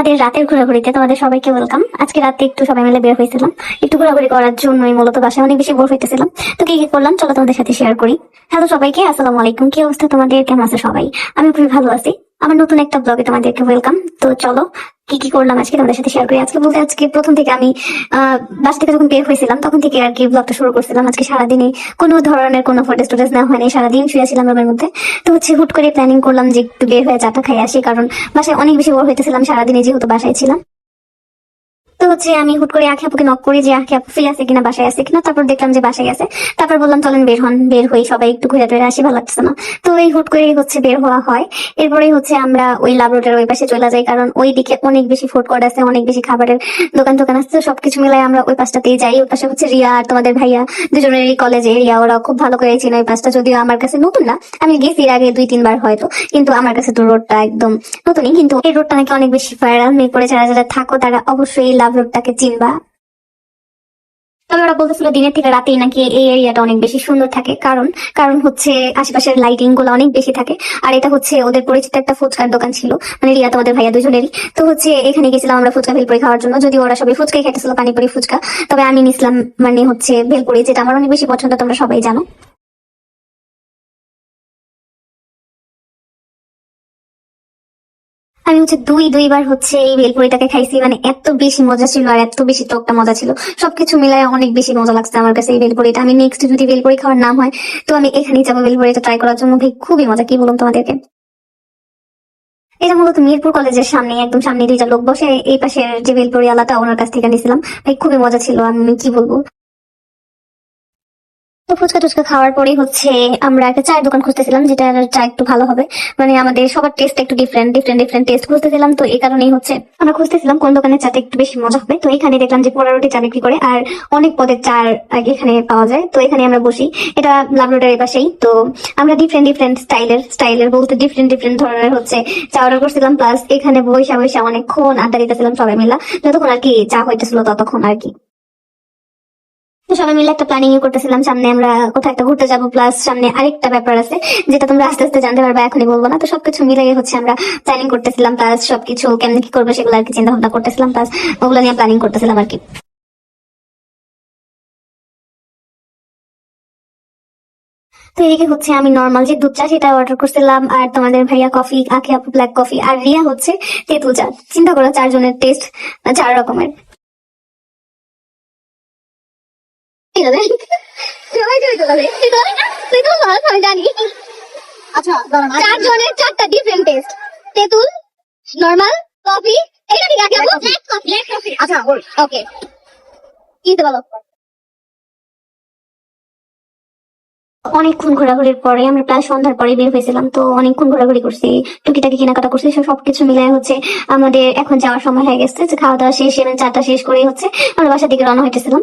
আমাদের রাতের ঘোরাঘুরিতে তোমাদের সবাইকে ওয়েলকাম। আজকে রাতে একটু সবাই মিলে বের হয়েছিলাম একটু ঘোরাঘুরি করার জন্যই, মূলত বাসায় অনেক বেশি বোর হইতেছিলাম। তো কি কি করলাম চলো তোমাদের সাথে শেয়ার করি। হ্যালো সবাইকে, আসসালামু আলাইকুম। কি অবস্থা তোমাদের, কেমন আছে সবাই? আমি খুবই ভালো আছি। আমার নতুন একটা ব্লগে তোমাদেরকে ওয়েলকাম। তো চলো কি কি করলাম আজকে তোমাদের সাথে শেয়ার করি। আজকে বলতে আজকে প্রথম থেকে আমি বাসা থেকে যখন বের হয়েছিলাম তখন থেকে আর কি ব্লগটা শুরু করছিলাম। আজকে সারাদিনে কোনো ধরনের কোনো ফুটেজ টুটেজ নেওয়া হয়নি, সারাদিন শুয়েছিলাম রুমের মধ্যে। তো হুট করে প্ল্যানিং করলাম যে একটু বের হয়ে চাটা খাই আসি, কারণ বাসায় অনেক বেশি বোর হইতেছিলাম সারাদিনে, যেহেতু বাসায় ছিলাম। তো আমি হুট করে আখি আপুকে নক করি যে আখি আপু ফ্রি আছে কিনা, বাসায় আছে কিনা। তারপর দেখলাম যে বাসায় আছে। তারপর বললাম চলেন বের হন, বের হই সবাই একটু ঘুরে টুরে আসি, ভালো লাগছে না। তো এই হুট করে বের হওয়া হয়। এরপরে আমরা ওই লাভ রোডের ওই পাশে চলে যাই, কারণ ওই দিকে অনেক বেশি ফুড কোর্ট আছে, অনেক বেশি খাবারের দোকান টোকান আছে। তো সবকিছু মিলাই আমরা ওই পাশটাতেই যাই। ওই পাশে রিয়া আর তোমাদের ভাইয়া দুজনেরই কলেজ এরিয়া, ওরা খুব ভালো করে চিনে ওই পাশটা। যদিও আমার কাছে নতুন না, আমি গেছি এর আগে 2-3 বার হয়তো, কিন্তু আমার কাছে তো রোডটা একদম নতুনই। কিন্তু এই রোডটা নাকি অনেক বেশি ভাইরাল, মিরপুরে যারা যারা থাকো তারা অবশ্যই এই লাভ রোডটাকে চিনবা। তবে ওরা বলতেছিল দিনের থেকে রাতেই নাকি এই এরিয়াটা অনেক বেশি সুন্দর থাকে, কারণ কারণ আশেপাশের লাইটিং গুলো অনেক বেশি থাকে। আর এটা ওদের পরিচিত একটা ফুচকার দোকান ছিল, মানে রিয়া তোমাদের ভাইয়া দুজনেরই। তো এখানে গেছিলাম আমরা ফুচকা ভেলপুরি খাওয়ার জন্য। যদি ওরা সবাই ফুচকাই খাইতেছিল, পানিপুরি ফুচকা, তবে আমি নিছিলাম মানে ভেলপুরি, যেটা আমার অনেক বেশি পছন্দ, তোমরা সবাই জানো। আমি 2-2বার এই ভেলপুরিটাকে খাইছি, মানে এত বেশি মজা ছিল আর এত বেশি টকটা মজা ছিল। সবকিছু মিলায় অনেক বেশি মজা লাগছে আমার কাছে এই ভেলপুরিটা। আমি নেক্সট যদি ভেলপুরি খাওয়ার নাম হয় তো আমি এখানেই যাবো ভেলপুরিটা ট্রাই করার জন্য। ভাই খুবই মজা, কি বলুন তোমাদেরকে। এটা মূলত মিরপুর কলেজের সামনে, একদম সামনে দুইটা লোক বসে, এই পাশের যে ভেলপুরি আলাদা ওনার কাছ থেকে নিয়েছিলাম। ভাই খুবই মজা ছিল, আমি কি বলবো। তো ফুচকা টুচকা খাওয়ার পরে আমরা একটা চায়ের দোকান খুঁজতেছিলাম, যেটা চা একটু ভালো হবে। মানে আমাদের সবার টেস্ট একটু ডিফারেন্ট ডিফারেন্ট ডিফারেন্ট টেস্ট খুঁজতেছিলাম। তো এই কারণেই আমরা খুঁজতেছিলাম কোন দোকানের চাটা একটু বেশি মজা হবে। তো এখানে দেখলাম যে 15টি চা বিক্রি করে, আর অনেক পদের চা এখানে পাওয়া যায়। তো এখানে আমরা বসি, এটা লাভ রোডের পাশেই। তো আমরা ডিফারেন্ট ডিফারেন্ট স্টাইলের বলতে ডিফারেন্ট ডিফারেন্ট ধরনের চা অর্ডার করছিলাম। প্লাস এখানে বৈশা বৈশা অনেকক্ষণ আড্ডা দিতেছিলাম সবাই মিলা, যতক্ষণ আর কি চা হইতেছিল ততক্ষণ আর কি। তো সবাই মিলে একটা প্ল্যানিং করতেছিলাম, সামনে আমরা কোথাও একটা ঘুরতে যাবো। প্লাস সামনে আরেকটা ব্যাপার আছে, যেটা তোমরা আস্তে আস্তে জানতে পারবে, এখনই বলবো না। তো সবকিছু মিলাই আমরা প্ল্যানিং করতেছিলাম, প্লাস সবকিছু কেমন কি করবো সেগুলো আর কি চিন্তা ভাবনা করতেছিলাম, প্লাস ওগুলো নিয়ে প্ল্যানিং করতেছিলাম আর কি। তো এদিকে আমি নর্মাল যে দুধ চা সেটা অর্ডার করছিলাম, আর তোমাদের ভাইয়া কফি, আখি আপু ব্ল্যাক কফি, আর রিয়া তেঁতুল চা। চিন্তা করো, 4 জনের টেস্ট 4 রকমের। ঠিক আছে, সবাই তেঁতুল হবে। তেঁতুল মাছ আমি জানি। আচ্ছা, 4 জনের 4টা ডিফারেন্ট টেস্ট। তেঁতুল, নরমাল, কফি। এটা ঠিক আছে আপু, ব্ল্যাক কফি। আচ্ছা ওকে, কি দিতে বলো। অনেকক্ষণ ঘোরাঘুরির পরে আমরা প্রায় সন্ধ্যার পরে বের হয়েছিলাম। তো অনেকক্ষণ ঘোরাঘুরি করছি, টুকিটাকি কেনাকাটা করছি, সবকিছু মিলাই আমাদের এখন যাওয়ার সময় হয়ে গেছে। যে খাওয়া দাওয়া শেষ এবং চাটা শেষ করে আমরা বাসার দিকে রওনা হইতেছিলাম।